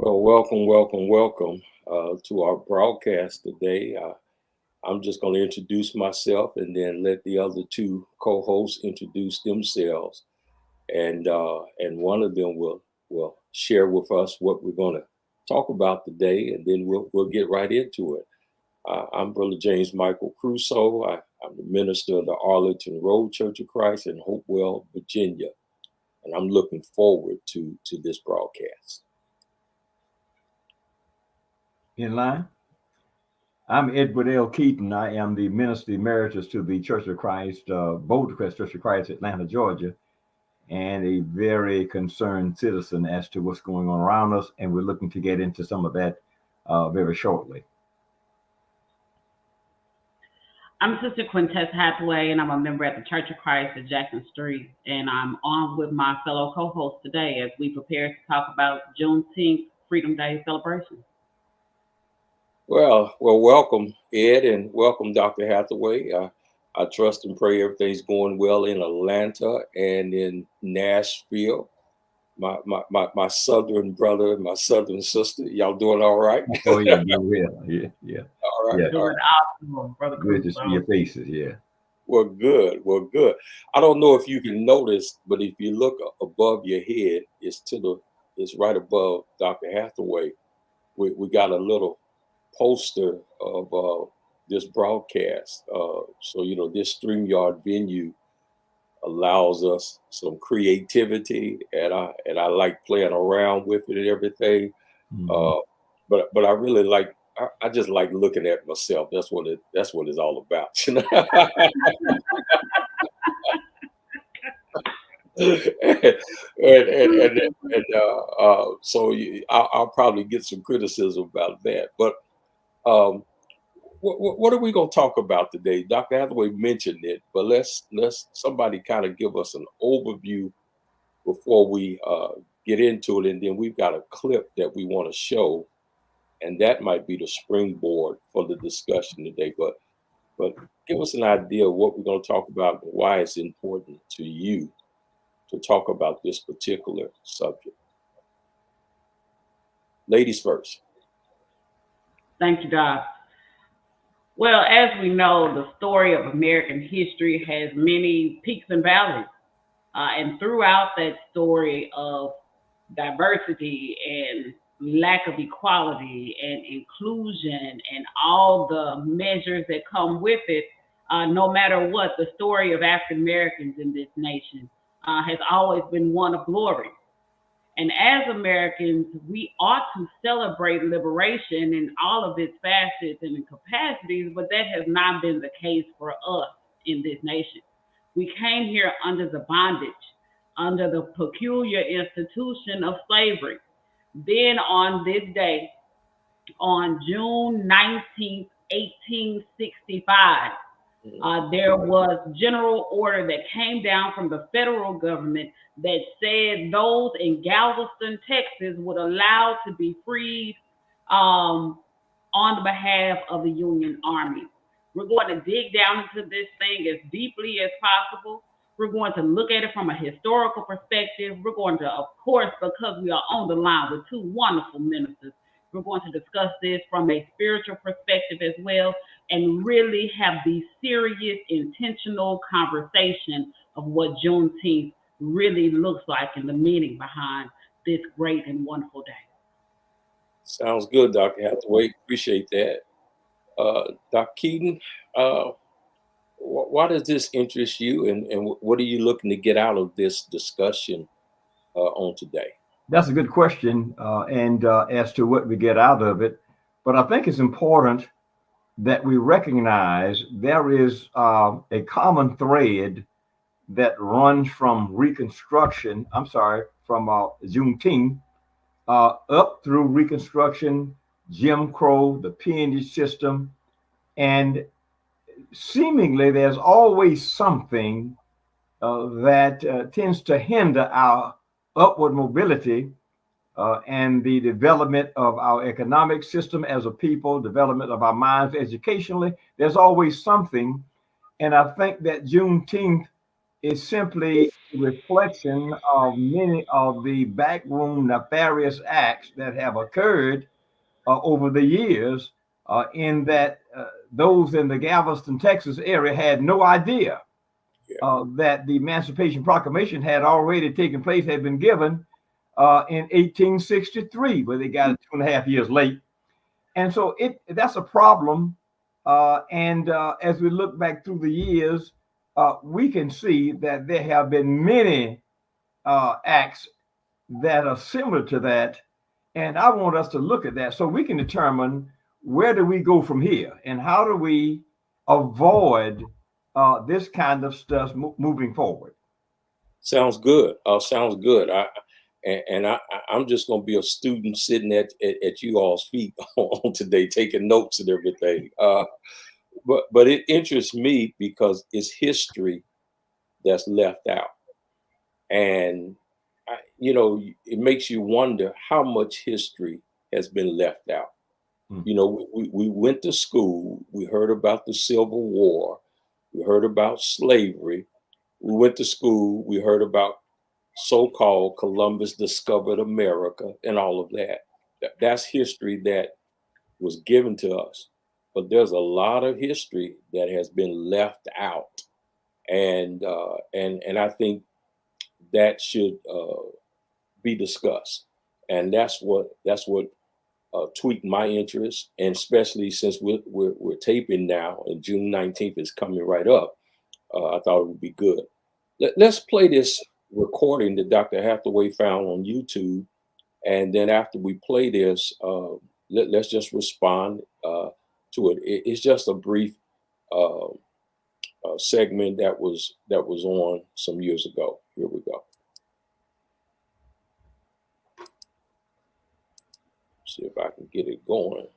Well, welcome to our broadcast today. I'm just going to introduce myself and then let the other two co-hosts introduce themselves, and one of them will share with us what we're going to talk about today, and then we'll get right into it. I'm Brother James Michael Crusoe. I'm the minister of the Arlington Road Church of Christ in Hopewell, Virginia, and I'm looking forward to this broadcast. In line. I'm Edward L. Keaton. I am the Minister Emeritus to the Church of Christ, Boulder Crest Church of Christ, Atlanta, Georgia, and a very concerned citizen as to what's going on around us. And we're looking to get into some of that very shortly. I'm Sister Quintess Hathaway, and I'm a member at the Church of Christ at Jackson Street. And I'm on with my fellow co-hosts today as we prepare to talk about Juneteenth Freedom Day celebration. Well, welcome, Ed, and welcome, Dr. Hathaway. I trust and pray everything's going well in Atlanta and in Nashville. My southern brother and my southern sister, y'all doing all right? Oh, yeah, yeah. All right. Yeah. All right. Awesome, Brother Good to see your faces, yeah. Well, good. I don't know if you can notice, but if you look above your head, it's right above Dr. Hathaway. We got a little poster of this broadcast. So, this StreamYard venue allows us some creativity, and I like playing around with it and everything. Mhm. But I really like, I just like looking at myself. That's what it's all about. So I'll probably get some criticism about that. But what are we going to talk about today? Dr. Hathaway mentioned it, but let's somebody kind of give us an overview before we get into it, and then we've got a clip that we want to show, and that might be the springboard for the discussion today. But give us an idea of what we're going to talk about and why it's important to you to talk about this particular subject. Ladies first. Thank you, Doc. Well, as we know, the story of American history has many peaks and valleys. And throughout that story of diversity and lack of equality and inclusion and all the measures that come with it, no matter what, the story of African Americans in this nation has always been one of glory. And as Americans, we ought to celebrate liberation in all of its facets and capacities, but that has not been the case for us in this nation. We came here under the bondage, under the peculiar institution of slavery. Then on this day, on June 19th, 1865, there was general order that came down from the federal government that said those in Galveston, Texas, would allow to be freed on the behalf of the Union Army. We're going to dig down into this thing as deeply as possible. We're going to look at it from a historical perspective. We're going to, of course, because we are on the line with two wonderful ministers, we're going to discuss this from a spiritual perspective as well, and really have the serious, intentional conversation of what Juneteenth really looks like and the meaning behind this great and wonderful day. Sounds good, Dr. Hathaway. Appreciate that. Dr. Keaton, why does this interest you, and what are you looking to get out of this discussion on today? That's a good question, and as to what we get out of it. But I think it's important that we recognize there is a common thread that runs from Juneteenth up through Reconstruction, Jim Crow, the peonage system, and seemingly there's always something that tends to hinder our upward mobility and the development of our economic system as a people, development of our minds educationally. There's always something. And I think that Juneteenth is simply a reflection of many of the backroom nefarious acts that have occurred over the years, in that those in the Galveston, Texas area had no idea that the Emancipation Proclamation had already taken place, had been given in 1863, where they got it 2.5 years late. And so that's a problem. And as we look back through the years, we can see that there have been many acts that are similar to that. And I want us to look at that so we can determine where do we go from here and how do we avoid this kind of stuff moving forward. Sounds good. Sounds good. I'm just going to be a student sitting at you all's feet on today, taking notes and everything. But it interests me because it's history that's left out, and it makes you wonder how much history has been left out. We went to school, we heard about the Civil War, we heard about slavery, we went to school, we heard about so-called Columbus discovered America and all of that. That's history that was given to us. But there's a lot of history that has been left out. And I think that should be discussed. And that's what tweaked my interest, and especially since we're taping now and June 19th is coming right up, I thought it would be good. Let's play this recording that Dr. Hathaway found on YouTube, and then after we play this, let's just respond to it. It's just a brief segment that was on some years ago. Here we go. See if I can get it going.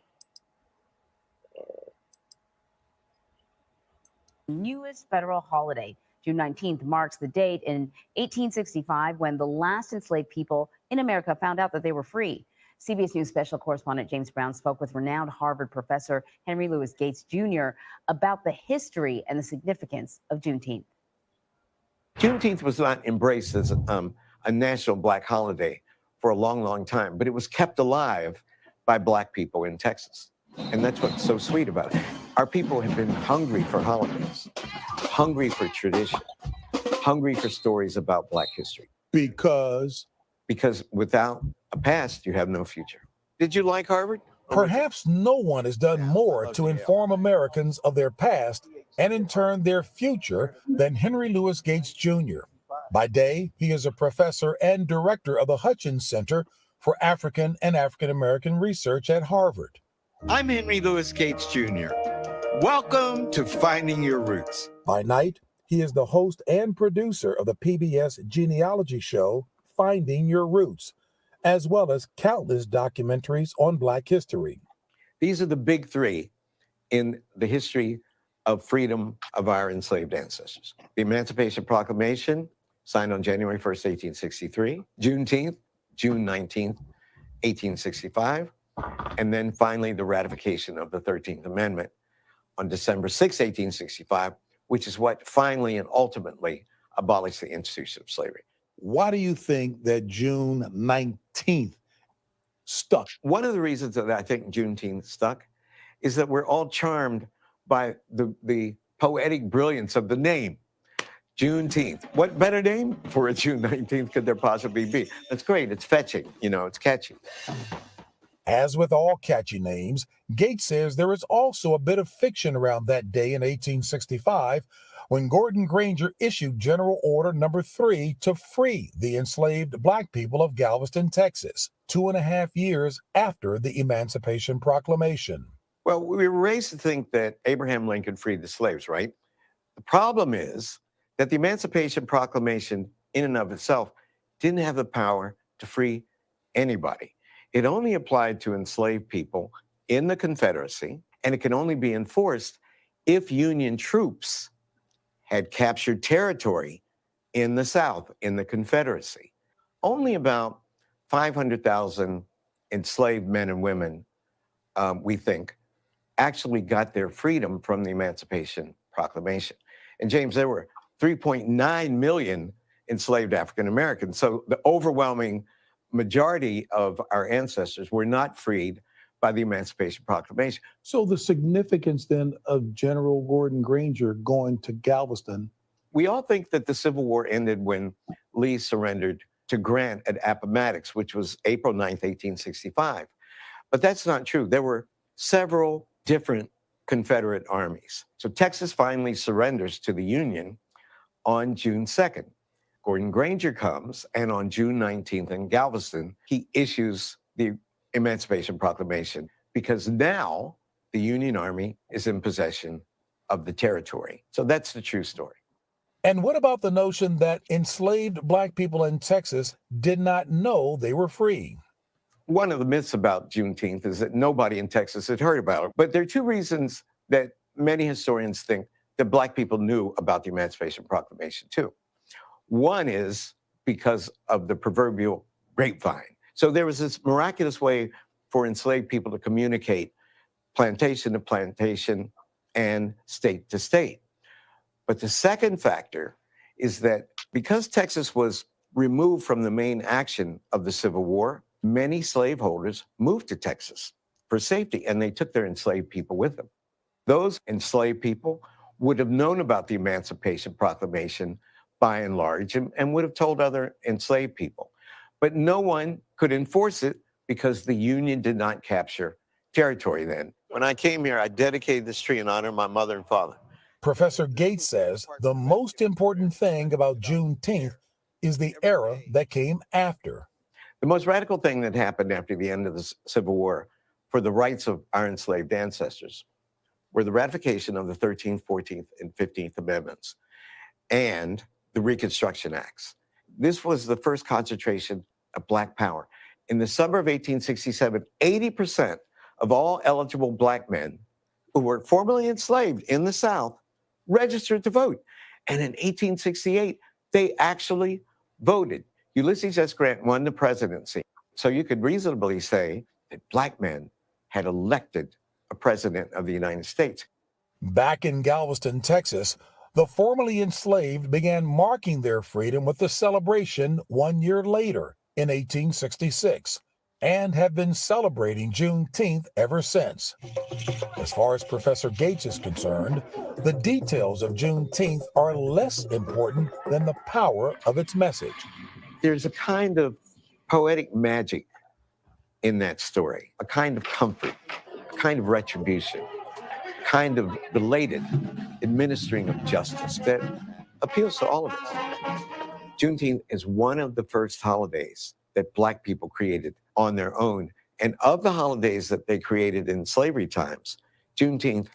Newest federal holiday. June 19th marks the date in 1865 when the last enslaved people in America found out that they were free. CBS News special correspondent James Brown spoke with renowned Harvard professor Henry Louis Gates Jr. about the history and the significance of Juneteenth. Juneteenth was not embraced as a national Black holiday for a long, long time, but it was kept alive by Black people in Texas. And that's what's so sweet about it. Our people have been hungry for holidays, hungry for tradition, hungry for stories about Black history. Because without a past, you have no future. Did you like Harvard? Perhaps no one has done more to inform Americans of their past and in turn their future than Henry Louis Gates Jr. By day, he is a professor and director of the Hutchins Center for African and African American Research at Harvard. I'm Henry Louis Gates Jr. Welcome to Finding Your Roots. By night, he is the host and producer of the PBS genealogy show, Finding Your Roots, as well as countless documentaries on Black history. These are the big three in the history of freedom of our enslaved ancestors. The Emancipation Proclamation, signed on January 1st, 1863, Juneteenth, June 19th, 1865, and then finally the ratification of the 13th Amendment on December 6, 1865, which is what finally and ultimately abolished the institution of slavery. Why do you think that June 19th stuck? One of the reasons that I think Juneteenth stuck is that we're all charmed by the poetic brilliance of the name, Juneteenth. What better name for a June 19th could there possibly be? That's great. It's fetching. It's catchy. As with all catchy names, Gates says there is also a bit of fiction around that day in 1865 when Gordon Granger issued General Order No. 3 to free the enslaved Black people of Galveston, Texas, 2.5 years after the Emancipation Proclamation. Well, we were raised to think that Abraham Lincoln freed the slaves, right? The problem is that the Emancipation Proclamation in and of itself didn't have the power to free anybody. It only applied to enslaved people in the Confederacy, and it can only be enforced if Union troops had captured territory in the South, in the Confederacy. Only about 500,000 enslaved men and women, we think, actually got their freedom from the Emancipation Proclamation. And James, there were 3.9 million enslaved African Americans. So the overwhelming majority of our ancestors were not freed by the Emancipation Proclamation. So the significance then of General Gordon Granger going to Galveston. We all think that the Civil War ended when Lee surrendered to Grant at Appomattox, which was April 9th, 1865. But that's not true. There were several different Confederate armies. So Texas finally surrenders to the Union on June 2nd. Gordon Granger comes, and on June 19th in Galveston, he issues the Emancipation Proclamation, because now the Union Army is in possession of the territory. So that's the true story. And what about the notion that enslaved Black people in Texas did not know they were free? One of the myths about Juneteenth is that nobody in Texas had heard about it. But there are two reasons that many historians think that Black people knew about the Emancipation Proclamation too. One is because of the proverbial grapevine. So there was this miraculous way for enslaved people to communicate plantation to plantation and state to state. But the second factor is that because Texas was removed from the main action of the Civil War, many slaveholders moved to Texas for safety, and they took their enslaved people with them. Those enslaved people would have known about the Emancipation Proclamation by and large, and would have told other enslaved people. But no one could enforce it because the Union did not capture territory then. When I came here, I dedicated this tree in honor of my mother and father. Professor Gates says the most important thing about Juneteenth is the era that came after. The most radical thing that happened after the end of the Civil War for the rights of our enslaved ancestors were the ratification of the 13th, 14th, and 15th Amendments and the Reconstruction Acts. This was the first concentration of Black power. In the summer of 1867, 80% of all eligible Black men who were formerly enslaved in the South registered to vote. And in 1868, they actually voted. Ulysses S. Grant won the presidency. So you could reasonably say that Black men had elected a president of the United States. Back in Galveston, Texas, the formerly enslaved began marking their freedom with the celebration 1 year later in 1866, and have been celebrating Juneteenth ever since. As far as Professor Gates is concerned, the details of Juneteenth are less important than the power of its message. There's a kind of poetic magic in that story, a kind of comfort, a kind of retribution, a kind of belated administering of justice that appeals to all of us. Juneteenth is one of the first holidays that Black people created on their own. And of the holidays that they created in slavery times, Juneteenth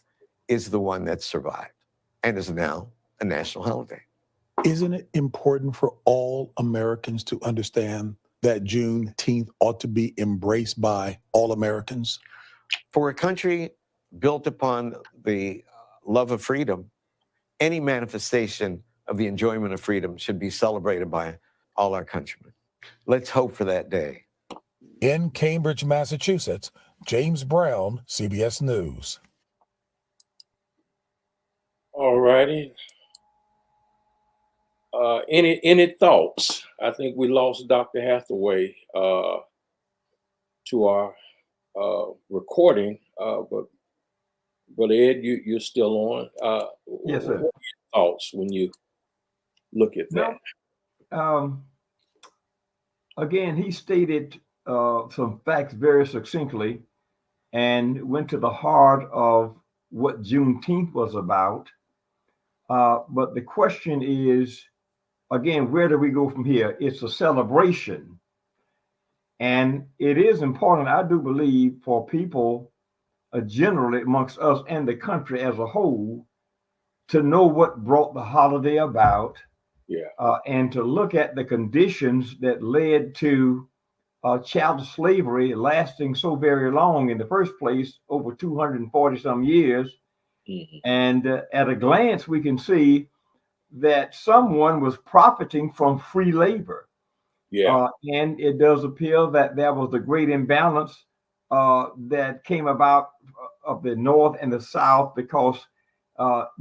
is the one that survived and is now a national holiday. Isn't it important for all Americans to understand that Juneteenth ought to be embraced by all Americans? For a country built upon the love of freedom, any manifestation of the enjoyment of freedom should be celebrated by all our countrymen. Let's hope for that day. In Cambridge, Massachusetts, James Brown, CBS News. All righty. Any thoughts? I think we lost Dr. Hathaway to our recording, but Brother Ed, you're still on. Yes, sir. What are your thoughts when you look at that? Again, he stated some facts very succinctly and went to the heart of what Juneteenth was about. But the question is, again, where do we go from here? It's a celebration. And it is important, I do believe, for people generally amongst us and the country as a whole to know what brought the holiday about. And to look at the conditions that led to chattel slavery lasting so very long in the first place, over 240 some years. Mm-hmm. And at a glance, we can see that someone was profiting from free labor. And it does appear that there was a great imbalance that came about of the North and the South, because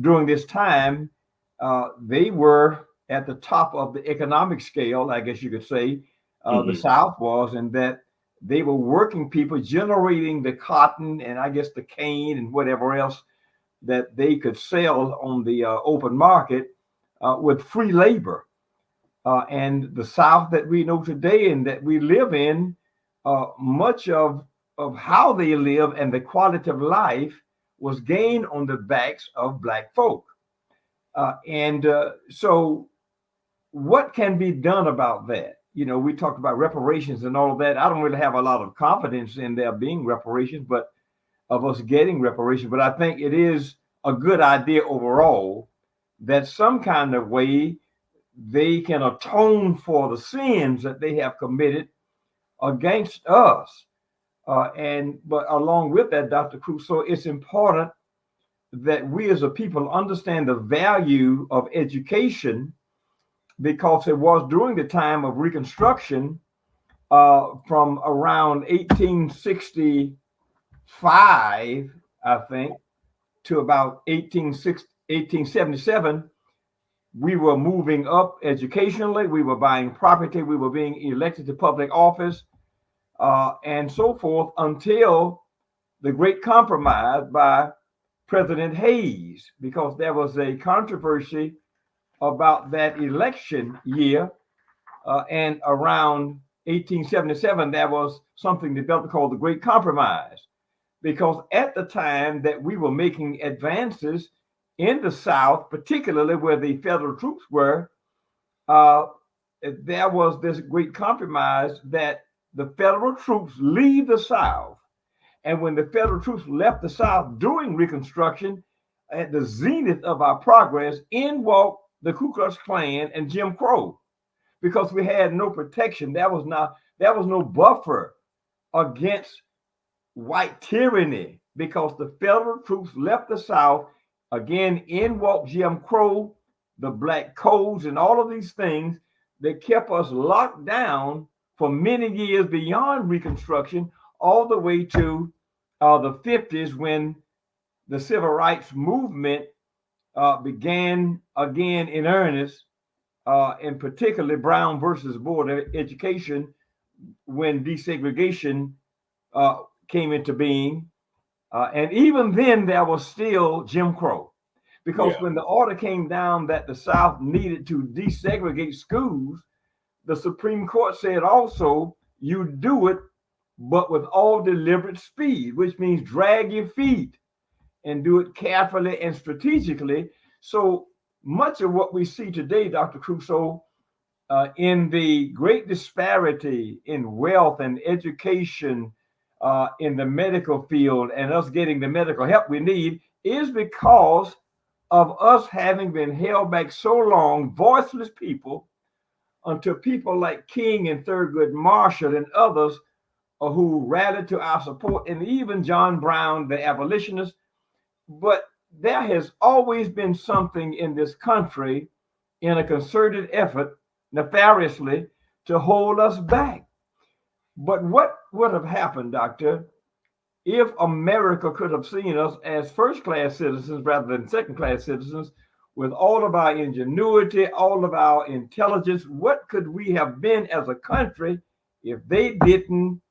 during this time, they were at the top of the economic scale, I guess you could say, the South was, and that they were working people generating the cotton and I guess the cane and whatever else that they could sell on the open market with free labor. And the South that we know today and that we live in, much of how they live and the quality of life was gained on the backs of Black folk. So what can be done about that? You know, we talked about reparations and all of that. I don't really have a lot of confidence in there being reparations, but of us getting reparations. But I think it is a good idea overall that some kind of way they can atone for the sins that they have committed against us. But along with that, Dr. Crusoe, it's important that we as a people understand the value of education, because it was during the time of Reconstruction from around 1865, I think, to about 1877, we were moving up educationally, we were buying property, we were being elected to public office, and so forth, until the Great Compromise by President Hayes, because there was a controversy about that election year. And around 1877, there was something developed called the Great Compromise, because at the time that we were making advances in the South, particularly where the federal troops were, there was this great compromise that the federal troops leave the South. And when the federal troops left the South during Reconstruction, at the zenith of our progress, in walked the Ku Klux Klan and Jim Crow, because we had no protection. There was no buffer against white tyranny, because the federal troops left the South. Again, in walked Jim Crow, the black codes, and all of these things that kept us locked down for many years beyond Reconstruction, all the way to the 50s, when the civil rights movement began again in earnest, and particularly Brown versus Board of Education, when desegregation came into being. And even then, there was still Jim Crow, because when the order came down that the South needed to desegregate schools, the Supreme Court said also, you do it, but with all deliberate speed, which means drag your feet and do it carefully and strategically. So much of what we see today, Dr. Crusoe, in the great disparity in wealth and education, in the medical field, and us getting the medical help we need, is because of us having been held back so long, voiceless people, until people like King and Thurgood Marshall and others who rallied to our support, and even John Brown, the abolitionist. But there has always been something in this country, in a concerted effort, nefariously, to hold us back. But what would have happened, Doctor, if America could have seen us as first-class citizens rather than second-class citizens, with all of our ingenuity, all of our intelligence? What could we have been as a country if they didn't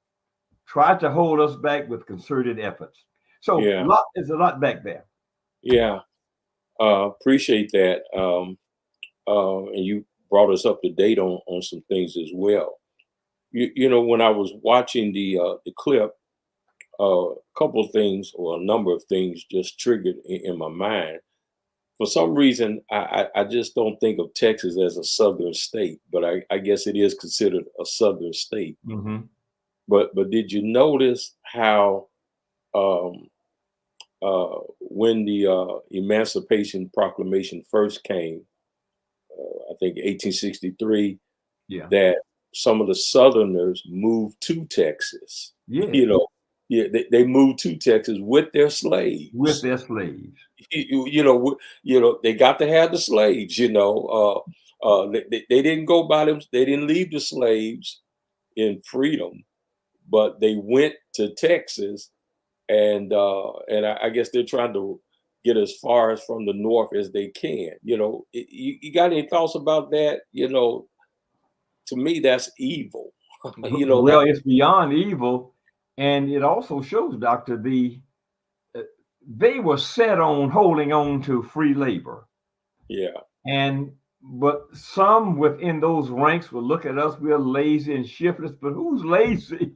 try to hold us back with concerted efforts? So there's a lot back there. Yeah, appreciate that. And you brought us up to date on some things as well. You know, when I was watching the clip, a couple of things, or a number of things, just triggered in my mind. For some reason, I just don't think of Texas as a southern state, but I guess it is considered a southern state. Mm-hmm. But did you notice how when the Emancipation Proclamation first came, I think 1863, that some of the Southerners moved to Texas? You know, they moved to Texas with their slaves. You know, they got to have the slaves. You know, they didn't go by them. They didn't leave the slaves in freedom, but they went to Texas, and I guess they're trying to get as far as from the north as they can. You got any thoughts about that? To me, that's evil. Well, it's beyond evil, and it also shows, Doctor, they were set on holding on to free labor. Yeah. But some within those ranks will look at us, we're lazy and shiftless. But who's lazy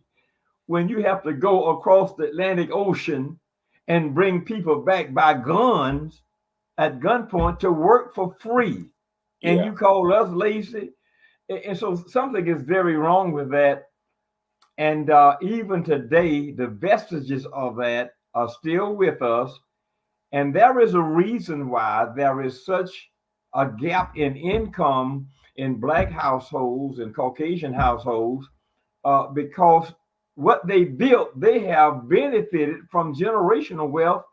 when you have to go across the Atlantic Ocean and bring people back by guns at gunpoint to work for free? And Yeah. you call us lazy? And so something is very wrong with that. And even today, the vestiges of that are still with us. And there is a reason why there is such a gap in income in Black households and Caucasian households, because what they built, they have benefited from generational wealth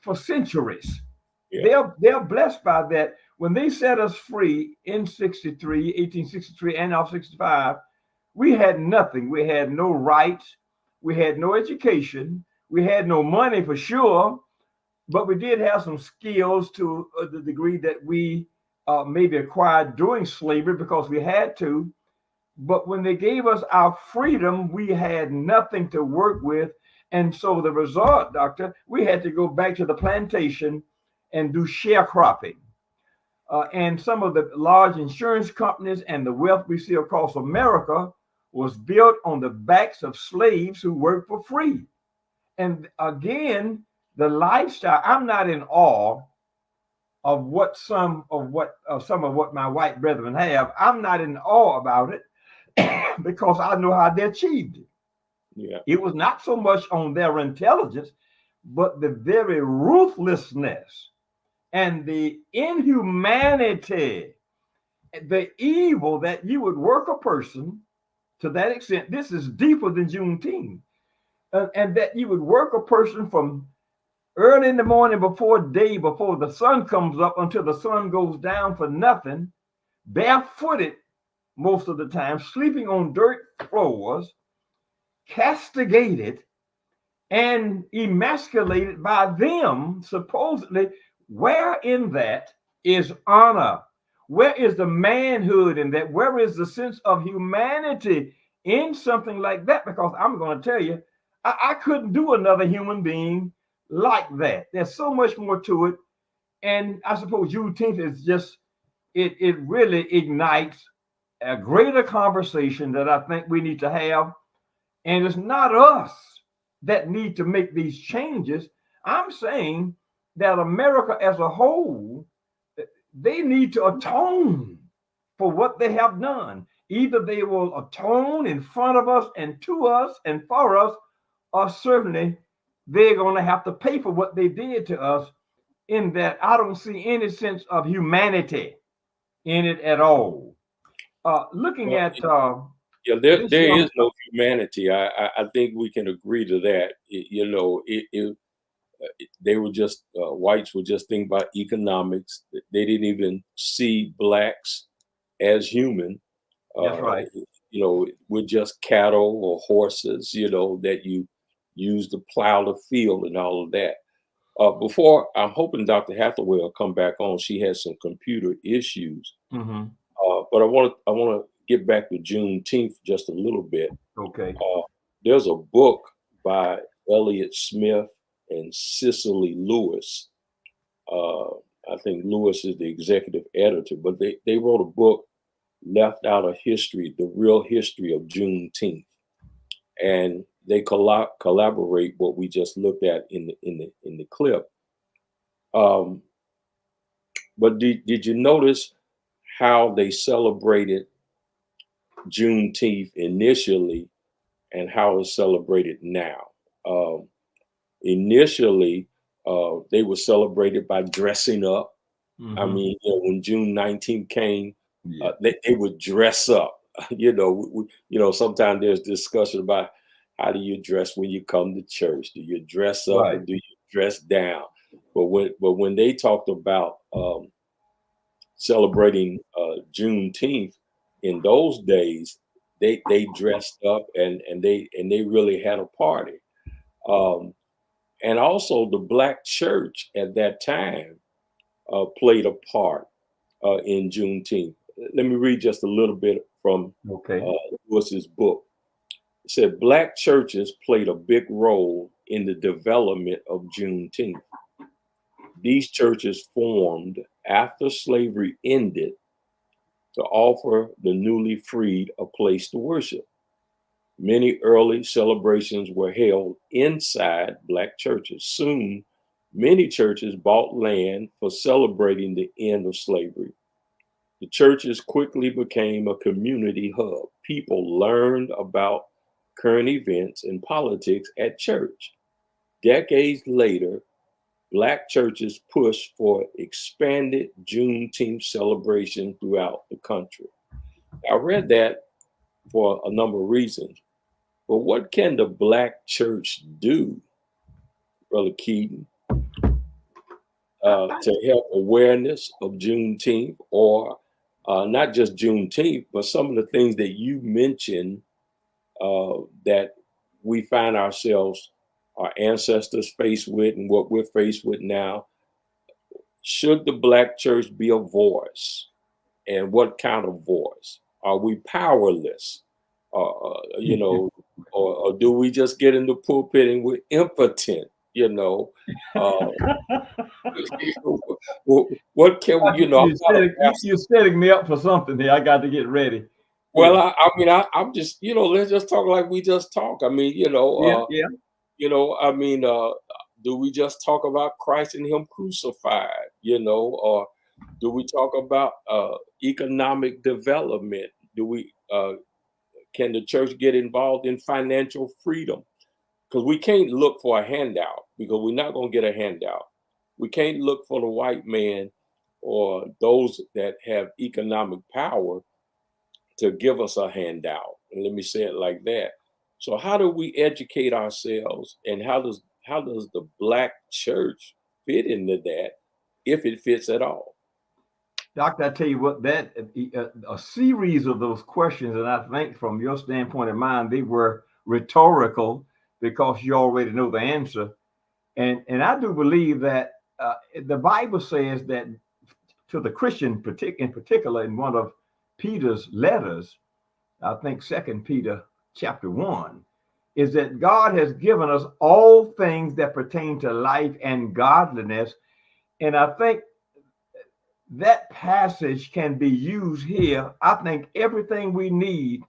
for centuries. Yeah. They're blessed by that. When they set us free in 1863 and now 65, we had nothing. We had no rights. We had no education. We had no money for sure, but we did have some skills to the degree that we maybe acquired during slavery because we had to. But when they gave us our freedom, we had nothing to work with. And so the result, Doctor, we had to go back to the plantation and do sharecropping. And some of the large insurance companies and the wealth we see across America was built on the backs of slaves who worked for free. And again, the lifestyle, I'm not in awe of some of what my white brethren have. I'm not in awe about it because I know how they achieved it. Yeah. It was not so much on their intelligence, but the very ruthlessness and the inhumanity, the evil that you would work a person to that extent. This is deeper than Juneteenth. And that you would work a person from early in the morning before the sun comes up until the sun goes down for nothing, barefooted most of the time, sleeping on dirt floors, castigated and emasculated by them, supposedly. Where in that is honor? Where is the manhood in that? Where is the sense of humanity in something like that? Because I'm going to tell you, I couldn't do another human being like that. There's so much more to it. And I suppose Juneteenth is just, it really ignites a greater conversation that I think we need to have. And it's not us that need to make these changes. I'm saying that America as a whole, they need to atone for what they have done. Either they will atone in front of us and to us and for us, or certainly they're going to have to pay for what they did to us, in that I don't see any sense of humanity in it at all. Looking Well, at yeah, there is no humanity. I think we can agree to that. They were just whites were just thinking about economics. They didn't even see blacks as human. That's right. We're just cattle or horses, that you use to plow the field and all of that. Before, I'm hoping Dr. Hathaway will come back on. She has some computer issues. Mm-hmm. But I want to get back to Juneteenth just a little bit. Okay. There's a book by Elliott Smith and Cicely Lewis. I think Lewis is the executive editor, but they wrote a book, Left Out of History, The Real History of Juneteenth. And they collaborate what we just looked at in the clip. But did you notice how they celebrated Juneteenth initially and how it's celebrated now? Initially, they were celebrated by dressing up. Mm-hmm. I mean, when June 19th came, Yeah. they would dress up. Sometimes there's discussion about how do you dress when you come to church? Do you dress up or do you dress down? But when they talked about celebrating Juneteenth in those days, they dressed up and they really had a party. And also the Black church at that time played a part in Juneteenth. Let me read just a little bit from Lewis's book. It said, Black churches played a big role in the development of Juneteenth. These churches formed after slavery ended to offer the newly freed a place to worship. Many early celebrations were held inside Black churches. Soon, many churches bought land for celebrating the end of slavery. The churches quickly became a community hub. People learned about current events and politics at church. Decades later, Black churches pushed for expanded Juneteenth celebration throughout the country. I read that for a number of reasons. But what can the Black church do, Brother Keaton, to help awareness of Juneteenth, or not just Juneteenth, but some of the things that you mentioned that we find ourselves, our ancestors faced with, and what we're faced with now? Should the Black church be a voice? And what kind of voice? Are we powerless? You know, or do we just get in the pulpit and we're impotent? You know, what can we? You know, you're setting me up for something here. I got to get ready. Well, I mean, I'm just, you know, let's just talk like we just talk. I mean, you know, you know, I mean, do we just talk about Christ and Him crucified? You know, or do we talk about economic development? Do we? Can the church get involved in financial freedom? Because we can't look for a handout, because we're not going to get a handout. We can't look for the white man or those that have economic power to give us a handout. And let me say it like that. So how do we educate ourselves, and how does the Black church fit into that, if it fits at all? Doctor, I tell you what, that a series of those questions, and I think from your standpoint and mine, they were rhetorical because you already know the answer. And I do believe that the Bible says that to the Christian in particular, in one of Peter's letters, I think 2 Peter chapter 1, is that God has given us all things that pertain to life and godliness. And I think that passage can be used here. I think everything we need,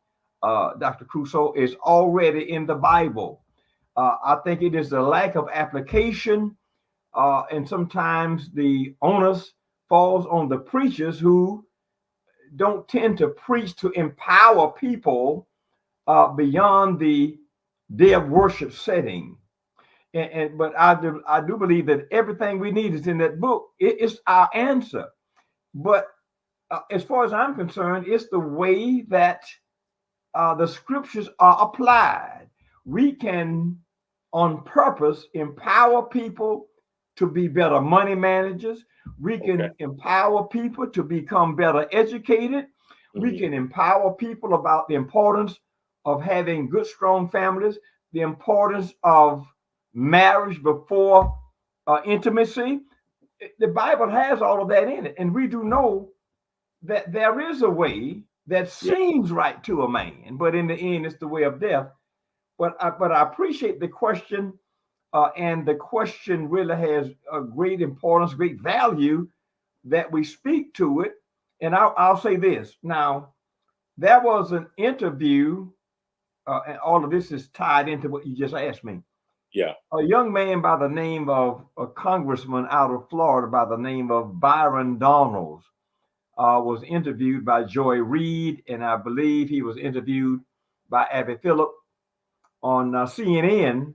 Dr. Crusoe, is already in the Bible. I think it is the lack of application, and sometimes the onus falls on the preachers who don't tend to preach to empower people beyond the day of worship setting. But I do believe that everything we need is in that book. It's our answer. But as far as I'm concerned, it's the way that the scriptures are applied. We can, on purpose, empower people to be better money managers. We can empower people to become better educated. We can empower people about the importance of having good, strong families, the importance of marriage before intimacy. The Bible has all of that in it. And we do know that there is a way that seems right to a man, but in the end, it's the way of death. But I appreciate the question, and the question really has a great importance, great value that we speak to it. And I'll say this. Now, there was an interview, and all of this is tied into what you just asked me. Yeah. A young man by the name of a congressman out of Florida by the name of Byron Donalds was interviewed by Joy Reid, and I believe he was interviewed by Abby Phillip on CNN.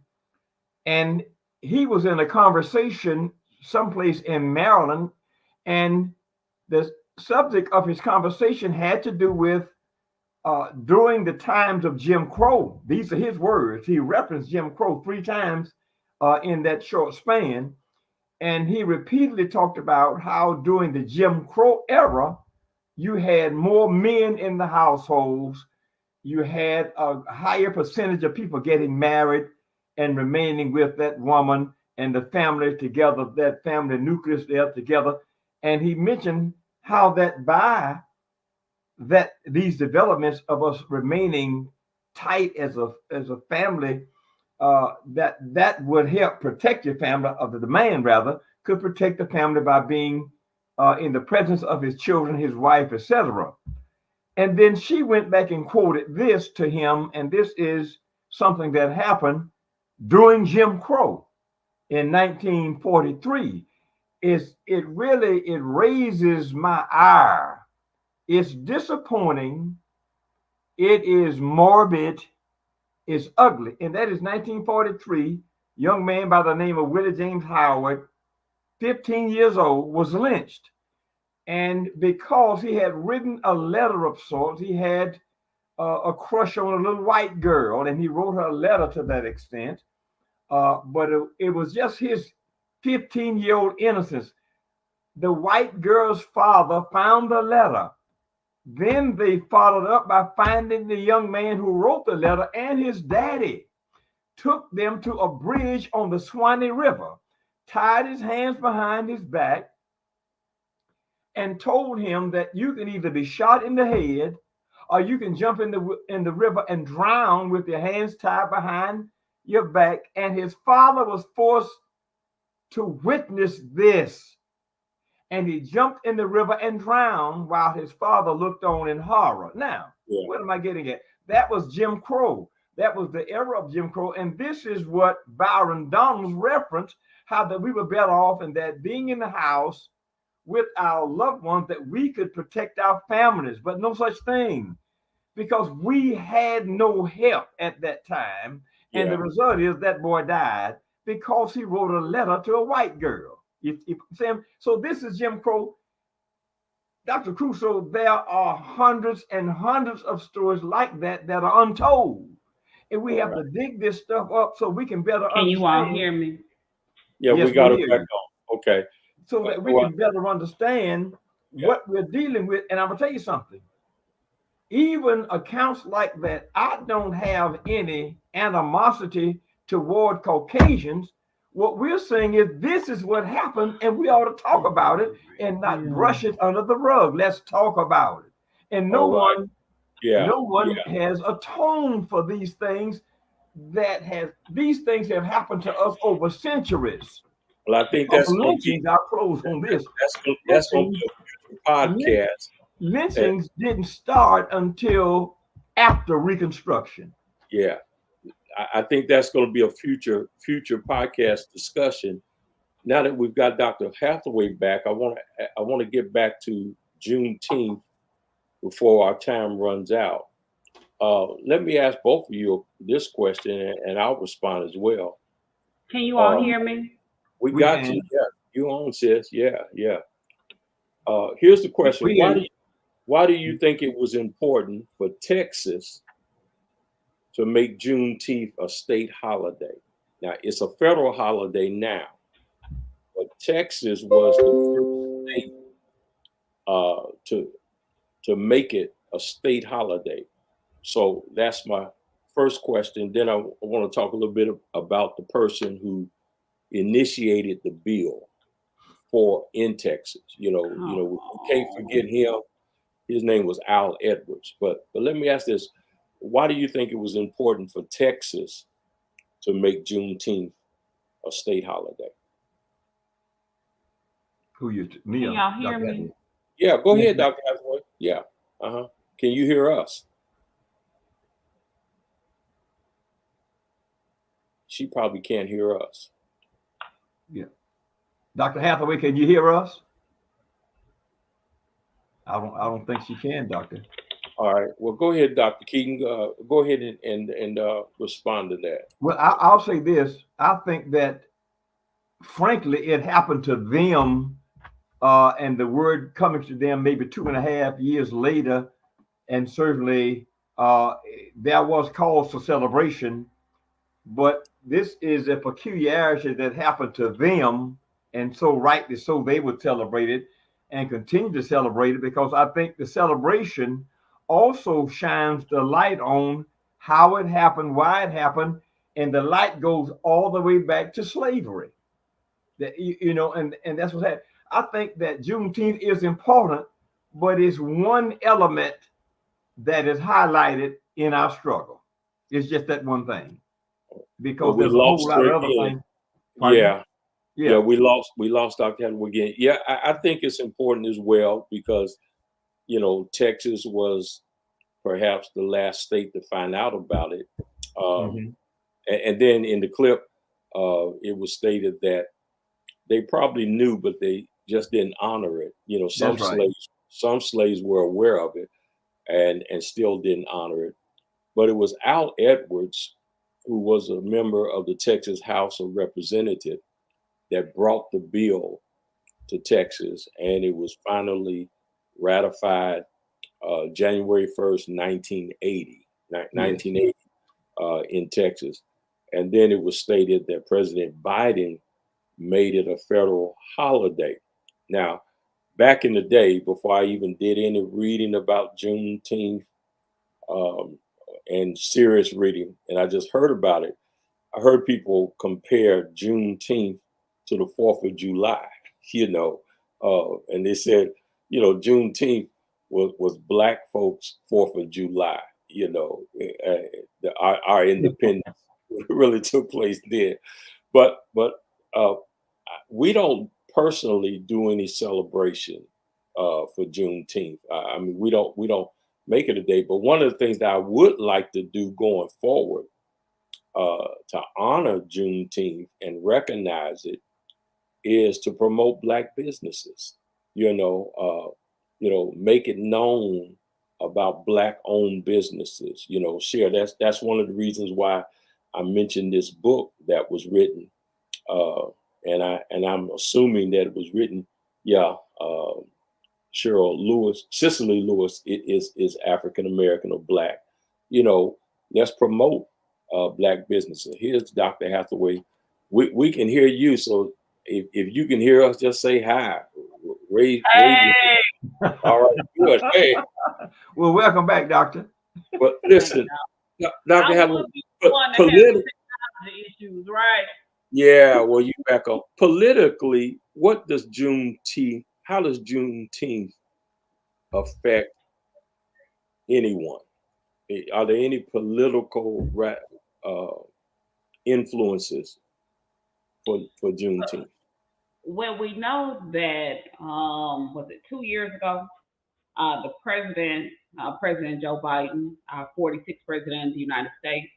And he was in a conversation someplace in Maryland, and the subject of his conversation had to do with during the times of Jim Crow. These are his words. He referenced Jim Crow 3 times in that short span. And he repeatedly talked about how during the Jim Crow era, you had more men in the households. You had a higher percentage of people getting married and remaining with that woman and the family together, that family nucleus there together. And he mentioned how that by that these developments of us remaining tight as a family, that would help protect your family, of the man rather, could protect the family by being in the presence of his children, his wife, etc. And then she went back and quoted this to him, and this is something that happened during Jim Crow in 1943. It raises my ire. It's disappointing. It is morbid. It's ugly. And that is 1943. Young man by the name of Willie James Howard, 15 years old, was lynched. And because he had written a letter of sorts, he had a crush on a little white girl, and he wrote her a letter to that extent. But it was just his 15-year-old innocence. The white girl's father found the letter. Then they followed up by finding the young man who wrote the letter, and his daddy took them to a bridge on the Swanee River, tied his hands behind his back, and told him that you can either be shot in the head or you can jump in the river and drown with your hands tied behind your back. And his father was forced to witness this. And he jumped in the river and drowned while his father looked on in horror. Now, what am I getting at? That was Jim Crow. That was the era of Jim Crow. And this is what Byron Donalds referenced, how that we were better off, and that being in the house with our loved ones, that we could protect our families, but no such thing, because we had no help at that time. And the result is that boy died because he wrote a letter to a white girl. So this is Jim Crow. Dr. Crusoe, there are hundreds and hundreds of stories like that that are untold. And we have to dig this stuff up so we can better understand. Can you all hear me? Yeah, yes, we got it back on. Okay. So that we can better understand what we're dealing with. And I'm going to tell you something. Even accounts like that, I don't have any animosity toward Caucasians. What we're saying is this is what happened, and we ought to talk about it and not brush it under the rug. Let's talk about it. And no one has atoned for these things these things have happened to us over centuries. Well, I think that's going to be our close on this. That's going to be a podcast. Lynchings didn't start until after Reconstruction. Yeah. I think that's going to be a future podcast discussion. Now that we've got Dr. Hathaway back, I want to get back to Juneteenth before our time runs out. Let me ask both of you this question, and I'll respond as well. Can you all hear me? We got you. Yeah, you on, sis. Yeah. Here's the question: Why do you think it was important for Texas to make Juneteenth a state holiday? Now, it's a federal holiday now, but Texas was the first state to make it a state holiday. So that's my first question. Then I want to talk a little bit about the person who initiated the bill in Texas. We can't forget him. His name was Al Edwards. But let me ask this. Why do you think it was important for Texas to make Juneteenth a state holiday? Can y'all hear me? Yeah, go ahead, Dr. Hathaway. Yeah. Can you hear us? She probably can't hear us. Yeah. Dr. Hathaway, can you hear us? I don't think she can, Doctor. All right. Well, go ahead, Dr. Keaton. Go ahead and respond to that. Well, I'll say this. I think that, frankly, it happened to them, and the word coming to them maybe 2.5 years later, and certainly there was cause for celebration, but this is a peculiarity that happened to them, and so rightly so they would celebrate it and continue to celebrate it, because I think the celebration also shines the light on how it happened, why it happened, and the light goes all the way back to slavery. That you know, and that's what happened. I think that Juneteenth is important, but it's one element that is highlighted in our struggle. It's just that one thing, because we there's a whole lost lot her of other again. things. Pardon? Yeah. Yeah. We lost Dr. Hadley again. Yeah, I think it's important as well because, Texas was perhaps the last state to find out about it. Mhm. And then in the clip, it was stated that they probably knew, but they just didn't honor it. Some That's right. slaves were aware of it and still didn't honor it. But it was Al Edwards, who was a member of the Texas House of Representatives, that brought the bill to Texas, and it was finally ratified January 1st, 1980, Yes. in Texas. And then it was stated that President Biden made it a federal holiday. Now, back in the day, before I even did any reading about Juneteenth um, and serious reading, and I just heard about it, I heard people compare Juneteenth to the 4th of July, and they said, Juneteenth was Black folks' 4th of July, our independence really took place then. But uh, we don't personally do any celebration for Juneteenth. I mean, we don't make it a day. But one of the things that I would like to do going forward to honor Juneteenth and recognize it is to promote Black businesses. Make it known about Black-owned businesses. Share. That's one of the reasons why I mentioned this book that was written, and I'm assuming that it was written. Yeah, Cheryl Lewis, Cicely Lewis, is African American or Black. Let's promote Black businesses. Here's Dr. Hathaway. We can hear you, so if you can hear us, just say hi. Raise your, all right, good. Hey, Well, welcome back, Doctor. but listen, Dr. Hathaway, one that has some technology issues, right? yeah, well, you back up. Politically, how does Juneteenth affect anyone? Are there any political influences for Juneteenth? Well, we know that was it 2 years ago, the President Joe Biden, our 46th president of the United States,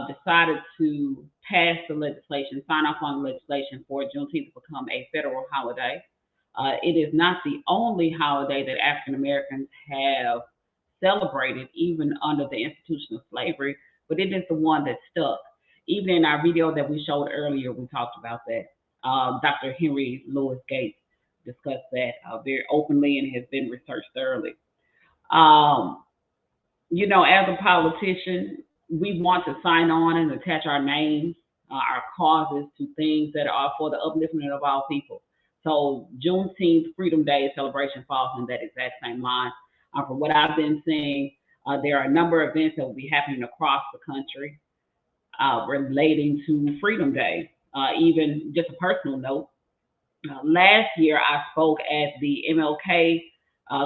decided to pass the legislation, sign off on the legislation for Juneteenth to become a federal holiday. It is not the only holiday that African Americans have celebrated, even under the institution of slavery, but it is the one that stuck. Even in our video that we showed earlier, we talked about that. Dr. Henry Louis Gates discussed that very openly and has been researched thoroughly. As a politician, we want to sign on and attach our names, our causes to things that are for the upliftment of all people. So Juneteenth Freedom Day celebration falls in that exact same line. From what I've been seeing, there are a number of events that will be happening across the country relating to Freedom Day. Even just a personal note, last year I spoke at the MLK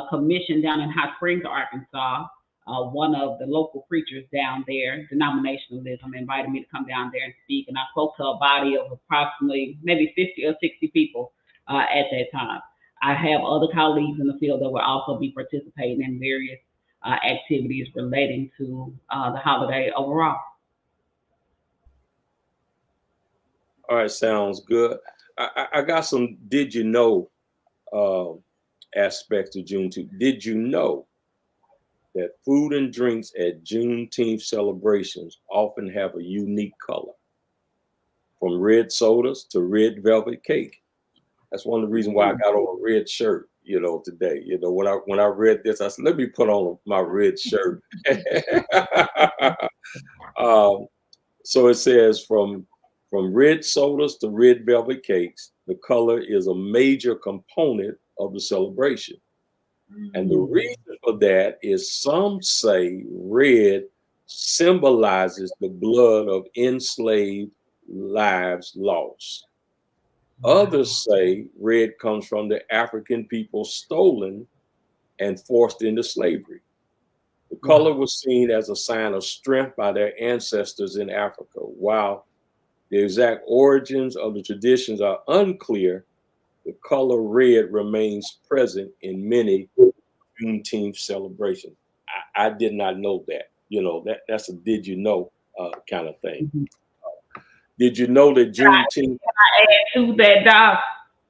commission down in Hot Springs, Arkansas. One of the local preachers down there, denominationalism, invited me to come down there and speak, and I spoke to a body of approximately maybe 50 or 60 people at that time. I have other colleagues in the field that will also be participating in various activities relating to the holiday overall. All right, sounds good. I got some did you know aspects of Juneteenth. Did you know that food and drinks at Juneteenth celebrations often have a unique color, from red sodas to red velvet cake? That's one of the reasons why I got on a red shirt, today. When I read this, I said, let me put on my red shirt. So it says from red sodas to red velvet cakes, the color is a major component of the celebration. And the reason for that is some say red symbolizes the blood of enslaved lives lost. Others say red comes from the African people stolen and forced into slavery. The color was seen as a sign of strength by their ancestors in Africa. While the exact origins of the traditions are unclear, the color red remains present in many Juneteenth celebrations. I did not know that. You know, that's a did you know kind of thing. Did you know that Juneteenth? Add to that, Doc.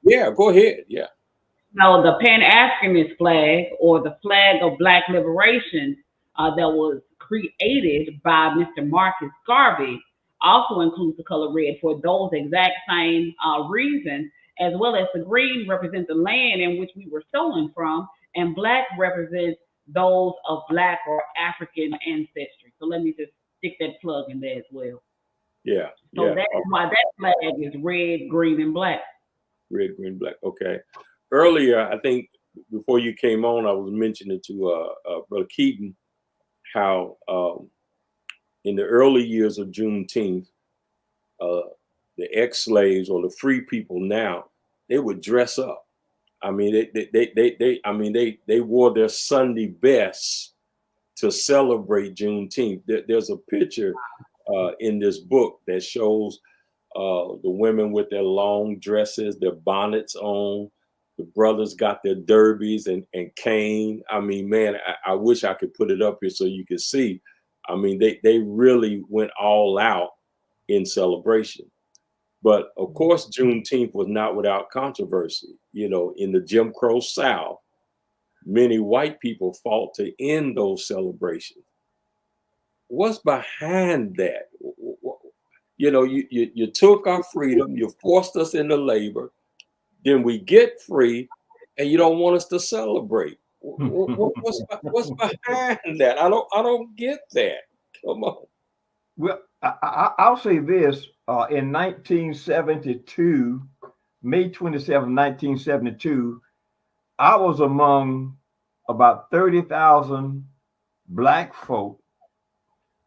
Yeah, go ahead. Yeah. No, the Pan-Africanist flag, or the flag of Black liberation, that was created by Mr. Marcus Garvey, also includes the color red for those exact same reasons, as well as the green represents the land in which we were stolen from, and black represents those of Black or African ancestry. So let me just stick that plug in there as well. Yeah. So Yeah. that is why that flag is red, green, and black. Red, green, black. Okay. Earlier, I think before you came on, I was mentioning to Brother Keaton how in the early years of Juneteenth, the ex-slaves or the free people now, they would dress up. I mean, they wore their Sunday best to celebrate Juneteenth. There's a picture in this book that shows the women with their long dresses, their bonnets on. The brothers got their derbies and cane. I mean, man, I wish I could put it up here so you could see. I mean, they really went all out in celebration. But of course, Juneteenth was not without controversy. You know, in the Jim Crow South, many white people fought to end those celebrations. What's behind that? You know, you took our freedom, you forced us into labor, then we get free, and you don't want us to celebrate. What's behind that? I don't get that. Come on. Well, I'll say this: in 1972, May 27, 1972, I was among about 30,000 Black folk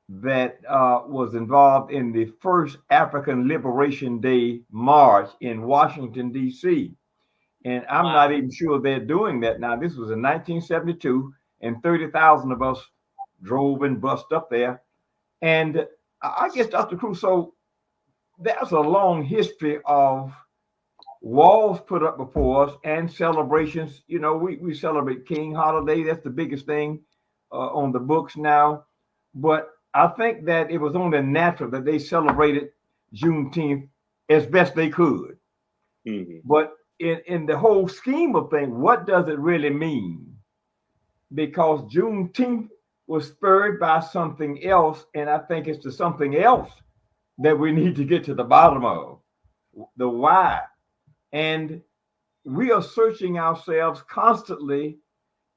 that was involved in the first African Liberation Day march in Washington, D.C. And I'm not even sure they're doing that now. This was in 1972, and 30,000 of us drove and bussed up there. And I guess, Dr. Crusoe, there's a long history of walls put up before us and celebrations. You know, we celebrate King Holiday. That's the biggest thing on the books now. But I think that it was only natural that they celebrated Juneteenth as best they could. Mm-hmm. But in the whole scheme of things, what does it really mean? Because Juneteenth was spurred by something else, and I think it's the something else that we need to get to the bottom of, the why. And we are searching ourselves constantly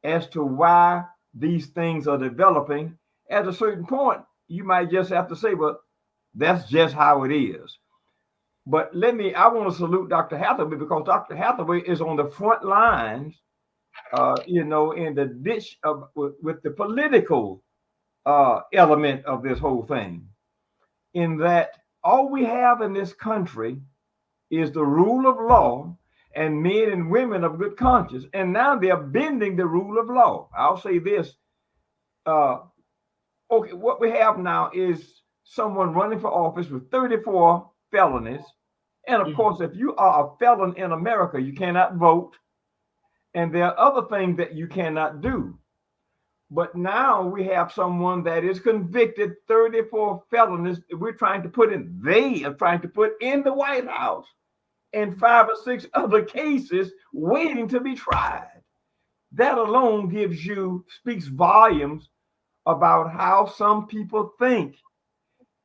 as to why these things are developing. At a certain point, you might just have to say, well, that's just how it is. But I want to salute Dr. Hathaway, because Dr. Hathaway is on the front lines, you know, in the ditch with the political element of this whole thing, in that all we have in this country is the rule of law and men and women of good conscience. And now they're bending the rule of law. I'll say this. Okay, what we have now is someone running for office with 34 felonies. And of course, if you are a felon in America, you cannot vote. And there are other things that you cannot do. But now we have someone that is convicted, 34 felonies. They are trying to put in the White House, and 5 or 6 other cases waiting to be tried. That alone speaks volumes about how some people think.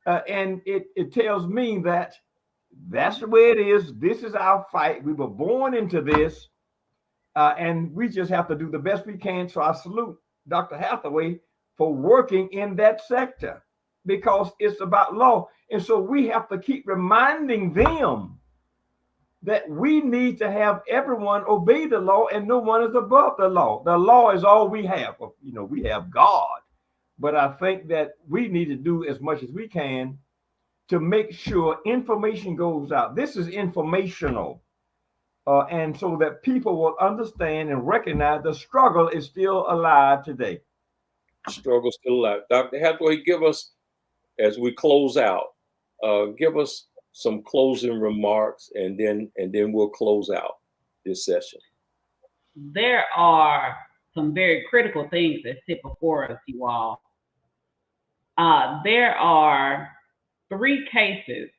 And it tells me that that's the way it is. This is our fight. We were born into this, and we just have to do the best we can. So I salute Dr. Hathaway for working in that sector, because it's about law. And so we have to keep reminding them that we need to have everyone obey the law, and no one is above the law. The law is all we have. You know, we have God, but I think that we need to do as much as we can to make sure information goes out. This is informational. and so that people will understand and recognize the struggle is still alive today. Struggle still alive. Dr. Hathaway, give us, as we close out, give us some closing remarks, and then we'll close out this session. There are some very critical things that sit before us, you all. There are 3 cases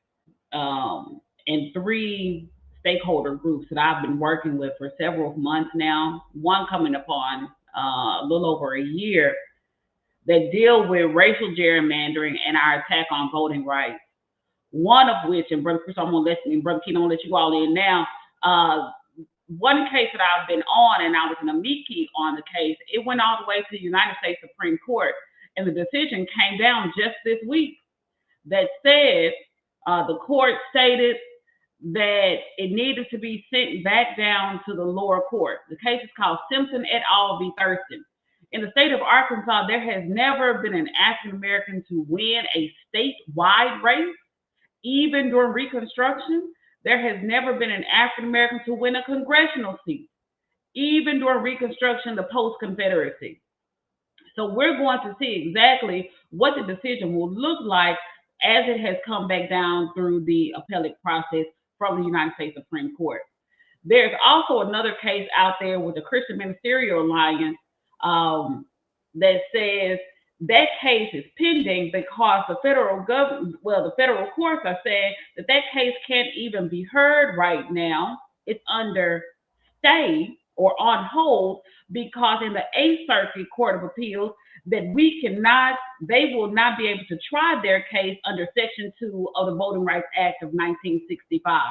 and 3 stakeholder groups that I've been working with for several months now, one coming upon a little over a year, that deal with racial gerrymandering and our attack on voting rights. One of which, and Brother Chris, I'm gonna let you, Brother Keaton, I'm gonna let you all in now. One case that I've been on, and I was an amici on the case, it went all the way to the United States Supreme Court, and the decision came down just this week that said the court stated that it needed to be sent back down to the lower court. The case is called Simpson et al. V. Thurston. In the state of Arkansas, there has never been an African American to win a statewide race, even during Reconstruction. There has never been an African American to win a congressional seat, even during Reconstruction, the post-Confederacy. So we're going to see exactly what the decision will look like as it has come back down through the appellate process from the United States Supreme Court. There's also another case out there with the Christian Ministerial Alliance that says that case is pending because the federal government, the federal courts are saying that that case can't even be heard right now. It's under stay or on hold because in the 8th Circuit Court of Appeals that they will not be able to try their case under Section 2 of the Voting Rights Act of 1965.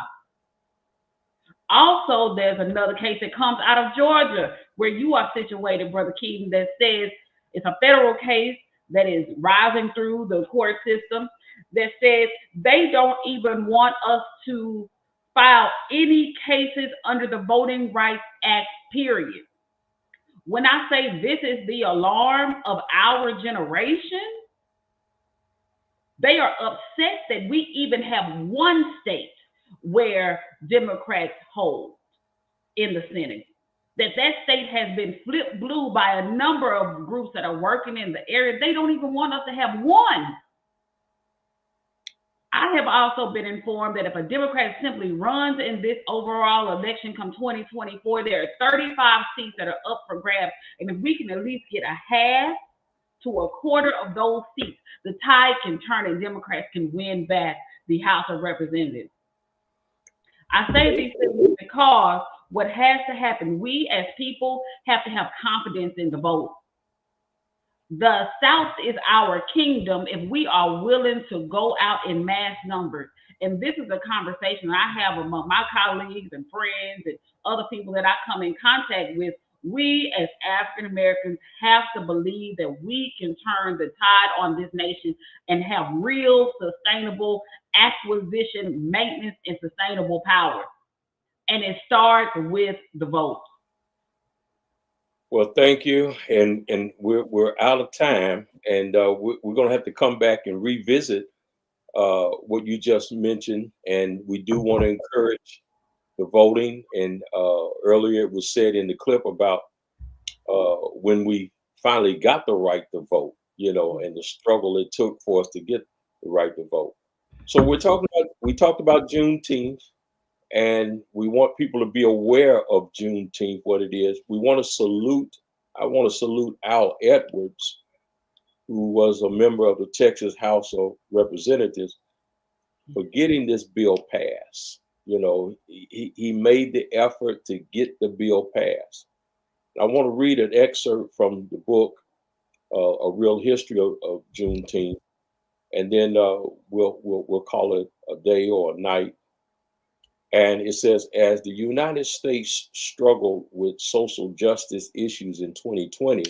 Also, there's another case that comes out of Georgia where you are situated, Brother Keaton, that says it's a federal case that is rising through the court system that says they don't even want us to file any cases under the Voting Rights Act, period. When I say this is the alarm of our generation, they are upset that we even have one state where Democrats hold in the Senate. That state has been flipped blue by a number of groups that are working in the area. They don't even want us to have one. I have also been informed that if a Democrat simply runs in this overall election come 2024, there are 35 seats that are up for grabs. And if we can at least get a half to a quarter of those seats, the tide can turn and Democrats can win back the House of Representatives. I say these things because what has to happen, we as people have to have confidence in the vote. The South is our kingdom if we are willing to go out in mass numbers. And this is a conversation I have among my colleagues and friends and other people that I come in contact with. We as African Americans have to believe that we can turn the tide on this nation and have real, sustainable acquisition, maintenance, and sustainable power. And it starts with the vote. Well, thank you, and we're out of time, and we're going to have to come back and revisit what you just mentioned, and we do want to encourage the voting. And earlier it was said in the clip about when we finally got the right to vote, and the struggle it took for us to get the right to vote. So we talked about Juneteenth. And we want people to be aware of Juneteenth, what it is. I want to salute Al Edwards, who was a member of the Texas House of Representatives, for getting this bill passed. He made the effort to get the bill passed. I want to read an excerpt from the book, A Real History of Juneteenth, and then we'll call it a day or a night. And it says, as the United States struggled with social justice issues in 2020,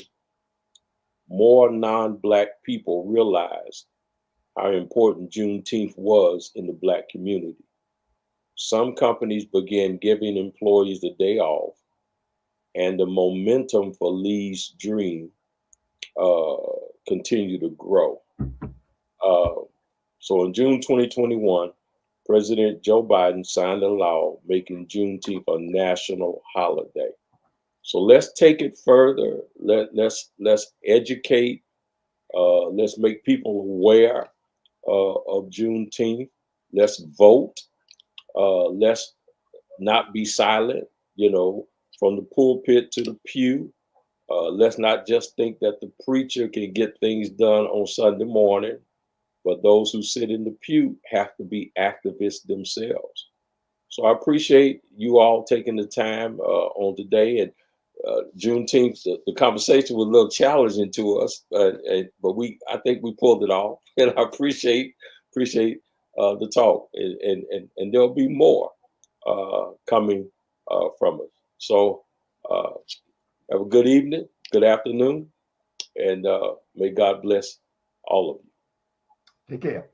more non-Black people realized how important Juneteenth was in the Black community. Some companies began giving employees the day off, and the momentum for Lee's dream continued to grow. So in June 2021, President Joe Biden signed a law making Juneteenth a national holiday. So let's take it further. Let's educate. Let's make people aware of Juneteenth. Let's vote. Let's not be silent. From the pulpit to the pew. Let's not just think that the preacher can get things done on Sunday morning, but those who sit in the pew have to be activists themselves. So I appreciate you all taking the time on today. And Juneteenth, the conversation was a little challenging to us, but I think we pulled it off, and I appreciate the talk, and there'll be more coming from us. So have a good evening, good afternoon, and may God bless all of you. Take care.